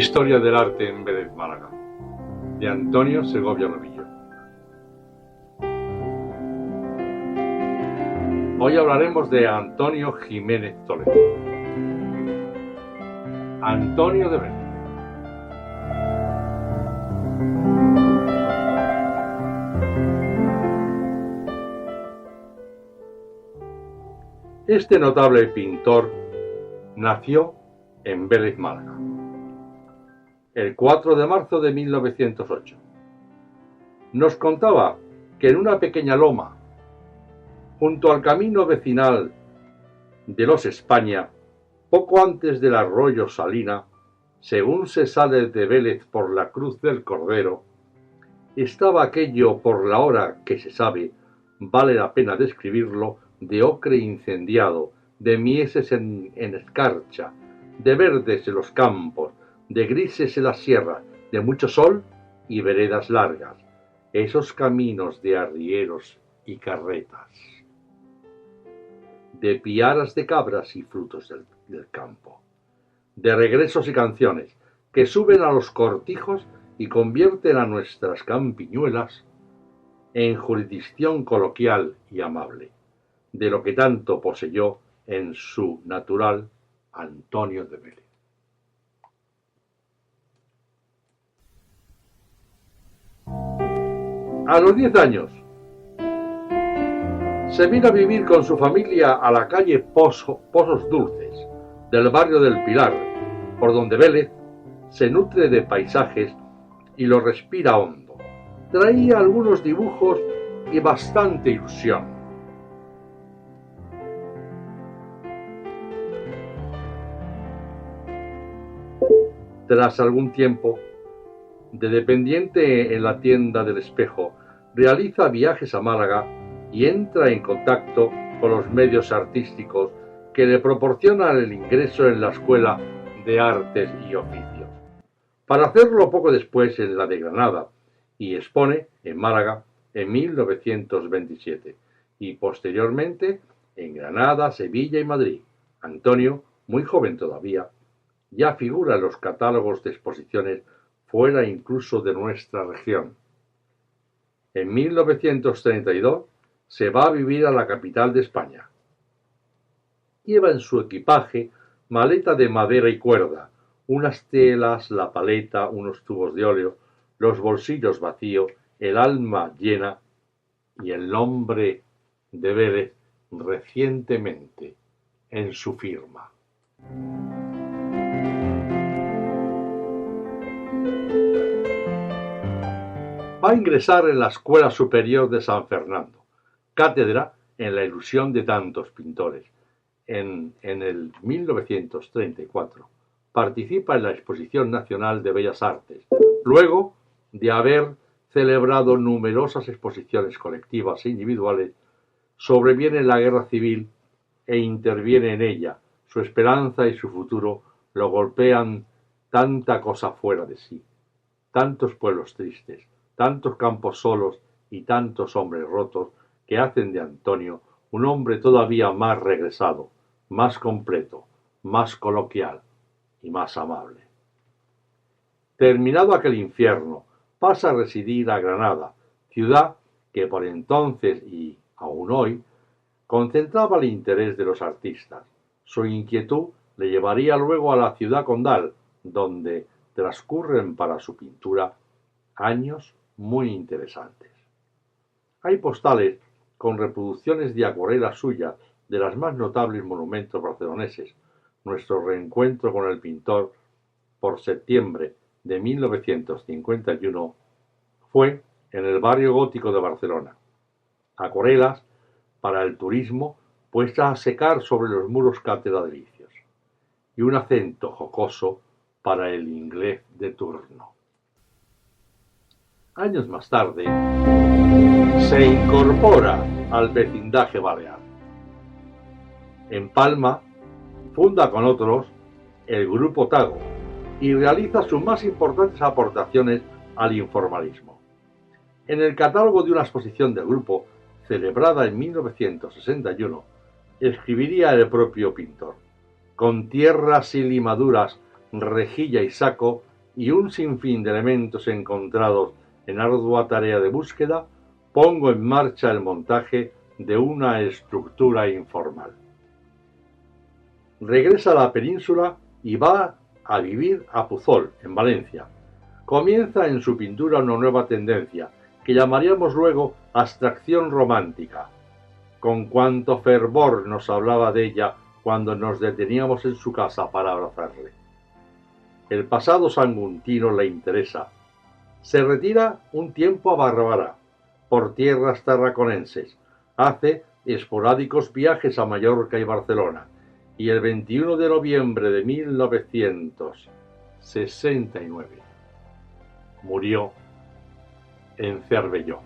Historia del arte en Vélez, Málaga, de Antonio Segovia Novillo. Hoy hablaremos de Antonio Jiménez Toledo. Antonio de Vélez. Este notable pintor nació en Vélez, Málaga, el 4 de marzo de 1908. Nos contaba que en una pequeña loma, junto al camino vecinal de Los España, poco antes del arroyo Salina, según se sale de Vélez por la Cruz del Cordero, estaba aquello, por la hora que se sabe, vale la pena describirlo, de ocre incendiado, de mieses en escarcha, de verdes en los campos, de grises en las sierras, de mucho sol y veredas largas, esos caminos de arrieros y carretas, de piaras de cabras y frutos del campo, de regresos y canciones que suben a los cortijos y convierten a nuestras campiñuelas en jurisdicción coloquial y amable, de lo que tanto poseyó en su natural Antonio de Vélez. A los 10 años se vino a vivir con su familia a la calle Pozos Dulces del barrio del Pilar, por donde Vélez se nutre de paisajes y lo respira hondo. Traía algunos dibujos y bastante ilusión. Tras algún tiempo de dependiente en la tienda del Espejo, realiza viajes a Málaga y entra en contacto con los medios artísticos que le proporcionan el ingreso en la Escuela de Artes y Oficios, para hacerlo poco después en la de Granada, y expone en Málaga en 1927 y posteriormente en Granada, Sevilla y Madrid. Antonio, muy joven todavía, ya figura en los catálogos de exposiciones fuera incluso de nuestra región. En 1932 se va a vivir a la capital de España. Lleva en su equipaje maleta de madera y cuerda, unas telas, la paleta, unos tubos de óleo, los bolsillos vacíos, el alma llena y el nombre de Vélez recientemente en su firma. Va a ingresar en la Escuela Superior de San Fernando, cátedra en la ilusión de tantos pintores. En el 1934 participa en la Exposición Nacional de Bellas Artes, luego de haber celebrado numerosas exposiciones colectivas e individuales. Sobreviene la Guerra Civil e interviene en ella. Su esperanza y su futuro lo golpean tanta cosa fuera de sí, tantos pueblos tristes, tantos campos solos y tantos hombres rotos, que hacen de Antonio un hombre todavía más regresado, más completo, más coloquial y más amable. Terminado aquel infierno, pasa a residir a Granada, ciudad que por entonces y aún hoy concentraba el interés de los artistas. Su inquietud le llevaría luego a la ciudad condal, donde transcurren para su pintura años muy interesantes. Hay postales con reproducciones de acuarelas suyas de las más notables monumentos barceloneses. Nuestro reencuentro con el pintor por septiembre de 1951 fue en el barrio gótico de Barcelona. Acuarelas para el turismo puestas a secar sobre los muros catedralicios y un acento jocoso para el inglés de turno. Años más tarde, se incorpora al vecindaje balear. En Palma, funda con otros el Grupo Tago y realiza sus más importantes aportaciones al informalismo. En el catálogo de una exposición del grupo, celebrada en 1961, escribiría el propio pintor: con tierras y limaduras, rejilla y saco, y un sinfín de elementos encontrados en ardua tarea de búsqueda, pongo en marcha el montaje de una estructura informal. Regresa a la península y va a vivir a Puzol, en Valencia. Comienza en su pintura una nueva tendencia, que llamaríamos luego abstracción romántica. Con cuánto fervor nos hablaba de ella cuando nos deteníamos en su casa para abrazarle. El pasado sanguntino le interesa. Se retira un tiempo a Bárbara, por tierras tarraconenses. Hace esporádicos viajes a Mallorca y Barcelona. Y el 21 de noviembre de 1969 murió en Cervelló.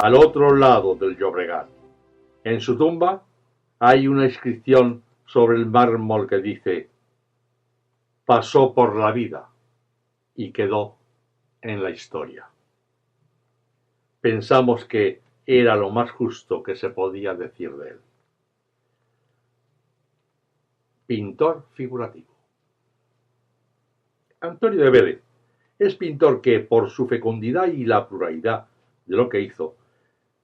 Al otro lado del Llobregat. En su tumba hay una inscripción sobre el mármol que dice: pasó por la vida y quedó en la historia. Pensamos que era lo más justo que se podía decir de él. Pintor figurativo. Antonio de Vélez es pintor que, por su fecundidad y la pluralidad de lo que hizo,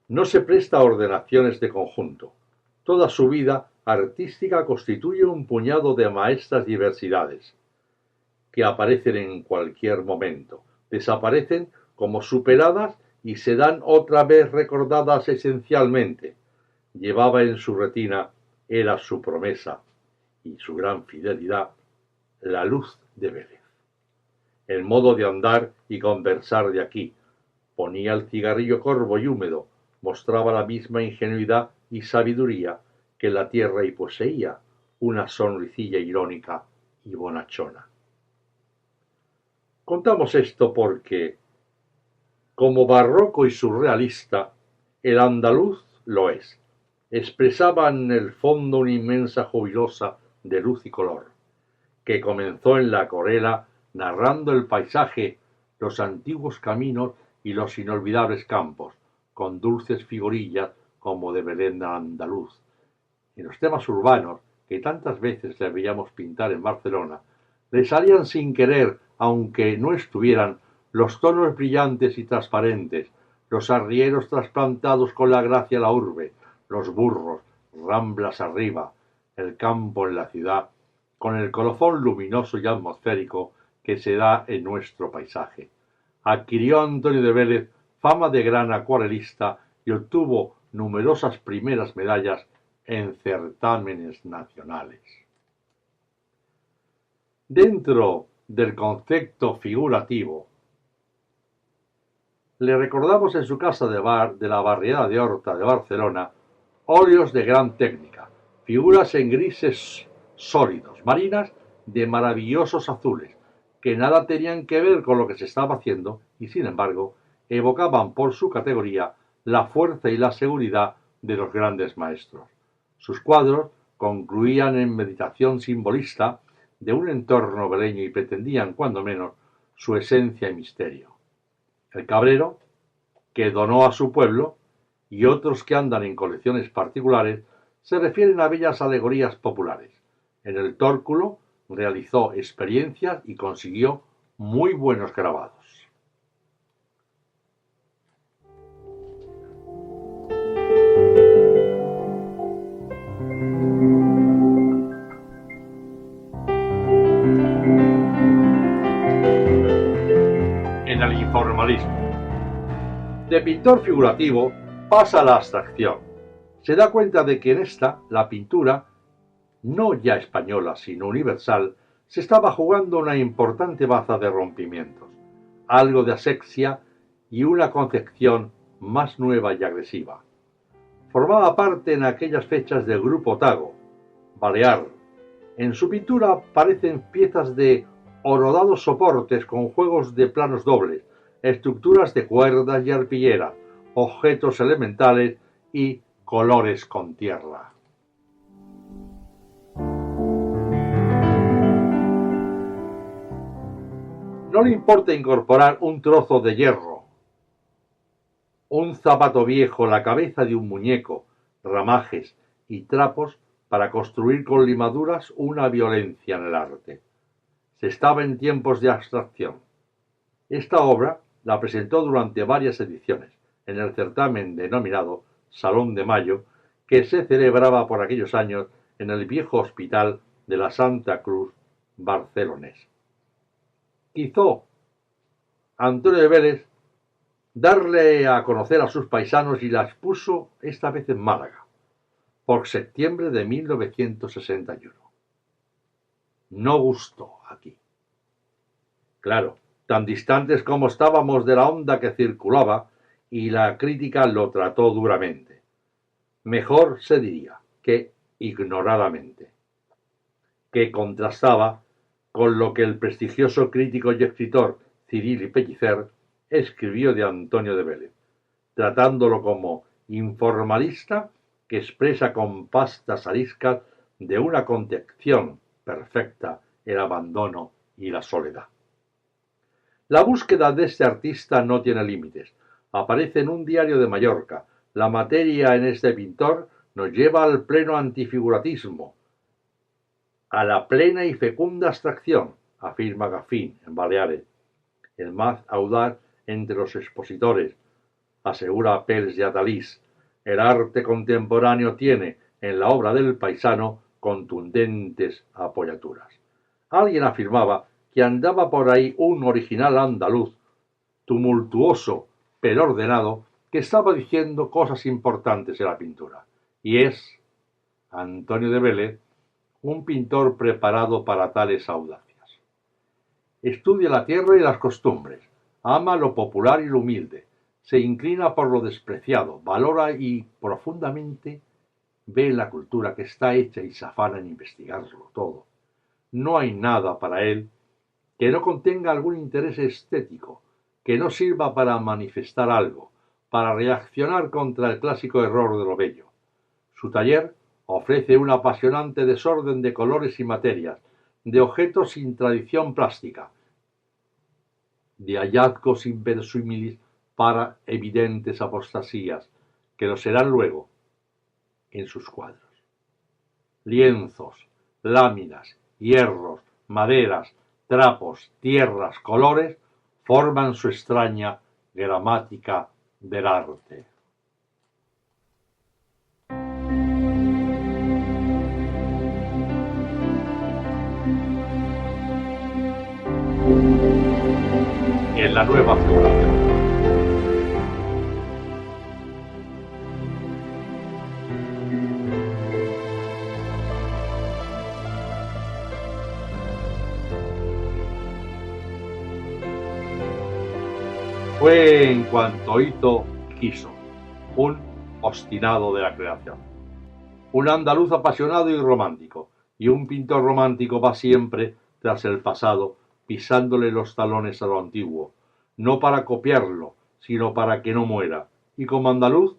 no se presta a ordenaciones de conjunto. Toda su vida artística constituye un puñado de maestras diversidades, que aparecen en cualquier momento, desaparecen como superadas y se dan otra vez recordadas esencialmente. Llevaba en su retina, era su promesa y su gran fidelidad, la luz de Vélez. El modo de andar y conversar de aquí. Ponía el cigarrillo corvo y húmedo, mostraba la misma ingenuidad y sabiduría que la tierra y poseía una sonrisilla irónica y bonachona. Contamos esto porque, como barroco y surrealista, el andaluz lo es. Expresaba en el fondo una inmensa jubilosa de luz y color, que comenzó en la acuarela narrando el paisaje, los antiguos caminos y los inolvidables campos, con dulces figurillas como de Belén andaluz. En los temas urbanos, que tantas veces le veíamos pintar en Barcelona, le salían sin querer, aunque no estuvieran, los tonos brillantes y transparentes, los arrieros trasplantados con la gracia a la urbe, los burros, ramblas arriba, el campo en la ciudad, con el colofón luminoso y atmosférico que se da en nuestro paisaje. Adquirió Antonio de Vélez fama de gran acuarelista y obtuvo numerosas primeras medallas en certámenes nacionales. Dentro del concepto figurativo, le recordamos en su casa de la barriada de Horta de Barcelona óleos de gran técnica, figuras en grises sólidos, marinas de maravillosos azules, que nada tenían que ver con lo que se estaba haciendo y, sin embargo, evocaban por su categoría la fuerza y la seguridad de los grandes maestros. Sus cuadros concluían en meditación simbolista de un entorno veleño y pretendían, cuando menos, su esencia y misterio. El Cabrero, que donó a su pueblo, y otros que andan en colecciones particulares, se refieren a bellas alegorías populares. En el Tórculo realizó experiencias y consiguió muy buenos grabados. En el informalismo. De pintor figurativo pasa a la abstracción. Se da cuenta de que en esta, la pintura, no ya española sino universal, se estaba jugando una importante baza de rompimientos, algo de asexia y una concepción más nueva y agresiva. Formaba parte en aquellas fechas del grupo Tago, Balear. En su pintura aparecen piezas de horodados soportes con juegos de planos dobles, estructuras de cuerdas y arpilleras, objetos elementales y colores con tierra. no le importa incorporar un trozo de hierro, un zapato viejo, la cabeza de un muñeco, ramajes y trapos para construir con limaduras una violencia en el arte. Se estaba en tiempos de abstracción. Esta obra la presentó durante varias ediciones en el certamen denominado Salón de Mayo, que se celebraba por aquellos años en el viejo hospital de la Santa Cruz barcelonés. Quiso Antonio de Vélez darle a conocer a sus paisanos y la expuso esta vez en Málaga, por septiembre de 1961. No gustó aquí. Claro, tan distantes como estábamos de la onda que circulaba, y la crítica lo trató duramente. Mejor se diría que ignoradamente, que contrastaba con lo que el prestigioso crítico y escritor Cirilo Pellicer escribió de Antonio de Vélez, tratándolo como informalista que expresa con pastas ariscas de una concepción perfecta el abandono y la soledad. La búsqueda de este artista no tiene límites. Aparece en un diario de Mallorca. La materia en este pintor nos lleva al pleno antifiguratismo, a la plena y fecunda abstracción, afirma Gaffín en Baleares, el más audaz entre los expositores, asegura Pels de Atalís. El arte contemporáneo tiene en la obra del paisano contundentes apoyaturas. Alguien afirmaba que andaba por ahí un original andaluz, tumultuoso pero ordenado, que estaba diciendo cosas importantes en la pintura. Y es Antonio de Vélez un pintor preparado para tales audacias. Estudia la tierra y las costumbres, ama lo popular y lo humilde, se inclina por lo despreciado, valora y profundamente ve la cultura que está hecha y se afana en investigarlo todo. No hay nada para él que no contenga algún interés estético, que no sirva para manifestar algo, para reaccionar contra el clásico error de lo bello. Su taller ofrece un apasionante desorden de colores y materias, de objetos sin tradición plástica, de hallazgos inverosímiles para evidentes apostasías, que lo serán luego en sus cuadros. Lienzos, láminas, hierros, maderas, trapos, tierras, colores forman su extraña gramática del arte. En la nueva figuración. Fue en cuanto Ito quiso, un obstinado de la creación, un andaluz apasionado y romántico, y un pintor romántico va siempre tras el pasado, pisándole los talones a lo antiguo, no para copiarlo, sino para que no muera, y como andaluz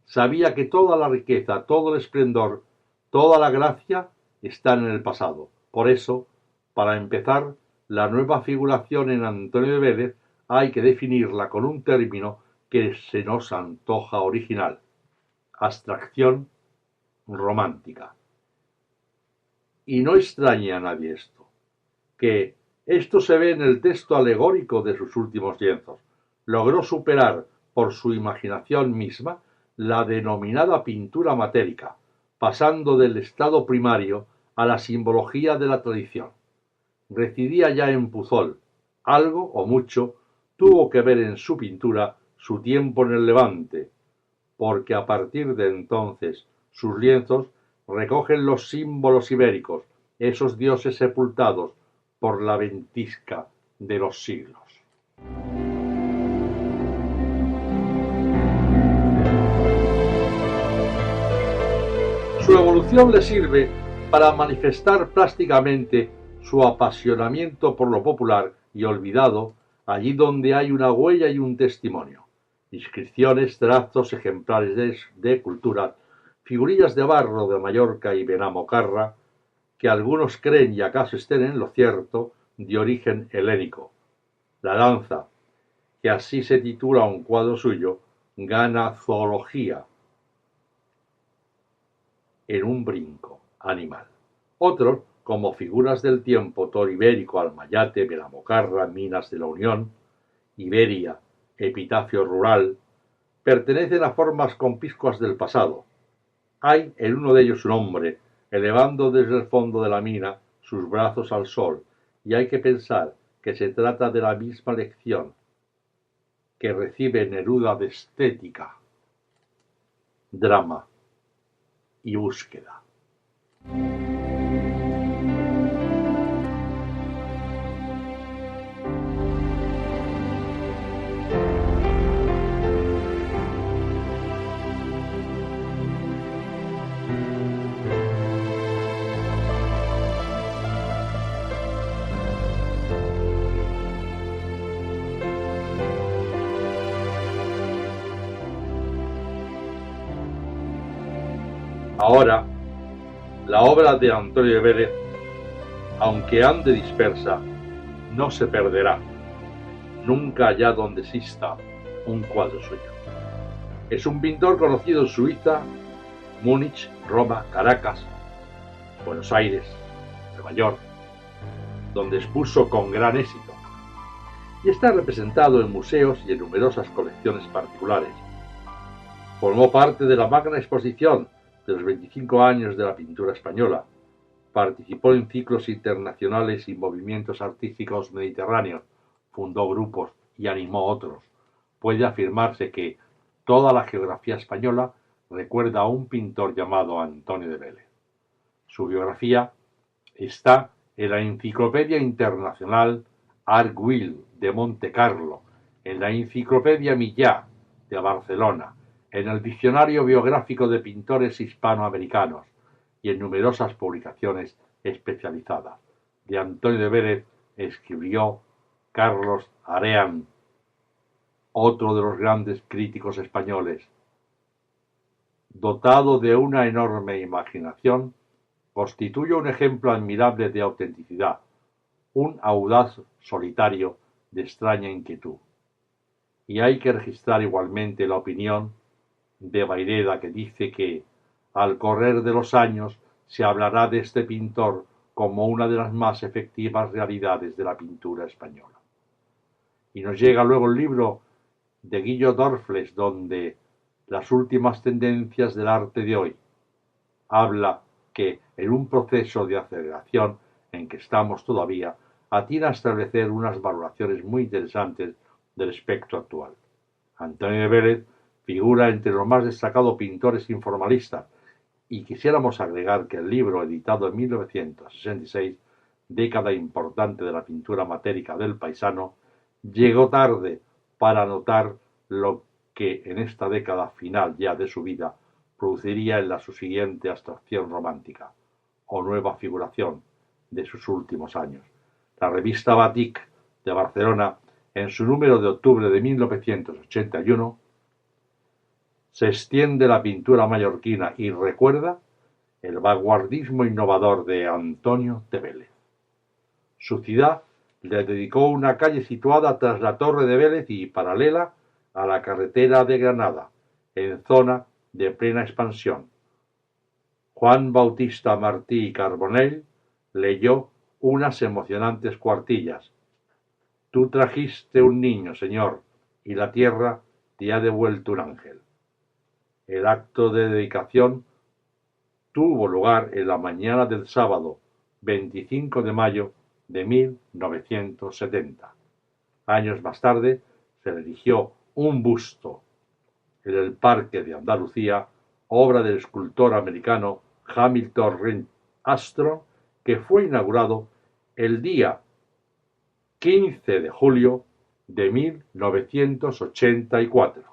sabía que toda la riqueza, todo el esplendor, toda la gracia están en el pasado. Por eso, para empezar, la nueva figuración en Antonio de Vélez hay que definirla con un término que se nos antoja original: abstracción romántica. Y no extraña a nadie esto, que esto se ve en el texto alegórico de sus últimos lienzos. Logró superar por su imaginación misma la denominada pintura matérica, pasando del estado primario a la simbología de la tradición. Residía ya en Puzol. Algo o mucho tuvo que ver en su pintura su tiempo en el Levante, porque a partir de entonces sus lienzos recogen los símbolos ibéricos, esos dioses sepultados por la ventisca de los siglos. Su evolución le sirve para manifestar plásticamente su apasionamiento por lo popular y olvidado allí donde hay una huella y un testimonio. Inscripciones, trazos, ejemplares de cultura, figurillas de barro de Mallorca y Benamocarra, que algunos creen y acaso estén en lo cierto, de origen helénico, La danza, que así se titula un cuadro suyo, gana zoología en un brinco animal. Otros, como Figuras del tiempo, Toro ibérico, Almayate, Belamocarra, Minas de la Unión, Iberia, Epitafio rural, pertenecen a formas conpiscuas del pasado. Hay en uno de ellos un hombre, elevando desde el fondo de la mina sus brazos al sol, y hay que pensar que se trata de la misma lección que recibe Neruda de estética, drama y búsqueda. Ahora, la obra de Antonio de Vélez, aunque ande dispersa, no se perderá, nunca allá donde exista un cuadro suyo. Es un pintor conocido en Suiza, Múnich, Roma, Caracas, Buenos Aires, Nueva York, donde expuso con gran éxito, y está representado en museos y en numerosas colecciones particulares. Formó parte de la magna exposición de los 25 años de la pintura española. Participó en ciclos internacionales y movimientos artísticos mediterráneos, fundó grupos y animó otros. Puede afirmarse que toda la geografía española recuerda a un pintor llamado Antonio de Vélez. Su biografía está en la Enciclopedia Internacional Arcueil de Montecarlo, en la Enciclopedia Millà de Barcelona, en el Diccionario Biográfico de Pintores Hispanoamericanos y en numerosas publicaciones especializadas. De Antonio de Vélez escribió Carlos Areán, otro de los grandes críticos españoles. Dotado de una enorme imaginación, constituye un ejemplo admirable de autenticidad, un audaz solitario de extraña inquietud. Y hay que registrar igualmente la opinión de Vayreda, que dice que al correr de los años se hablará de este pintor como una de las más efectivas realidades de la pintura española. Y nos llega luego el libro de Guillo Dorfles, donde las últimas tendencias del arte de hoy habla que en un proceso de aceleración en que estamos todavía, atina a establecer unas valoraciones muy interesantes del espectro actual. Antonio de Vélez figura entre los más destacados pintores informalistas, y quisiéramos agregar que el libro, editado en 1966, década importante de la pintura matérica del paisano, llegó tarde para notar lo que en esta década final ya de su vida produciría en la subsiguiente abstracción romántica, o nueva figuración de sus últimos años. La revista Batik de Barcelona, en su número de octubre de 1981, se extiende la pintura mallorquina y recuerda el vanguardismo innovador de Antonio de Vélez. Su ciudad le dedicó una calle situada tras la Torre de Vélez y paralela a la carretera de Granada, en zona de plena expansión. Juan Bautista Martí y Carbonell leyó unas emocionantes cuartillas. Tú trajiste un niño, Señor, y la tierra te ha devuelto un ángel. El acto de dedicación tuvo lugar en la mañana del sábado 25 de mayo de 1970. Años más tarde se le erigió un busto en el Parque de Andalucía, obra del escultor americano Hamilton Reed Armstrong, que fue inaugurado el día 15 de julio de 1984,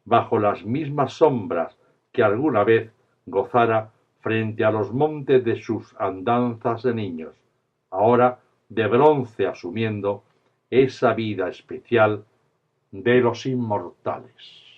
bajo las mismas sombras que alguna vez gozara frente a los montes de sus andanzas de niños, ahora de bronce asumiendo esa vida especial de los inmortales.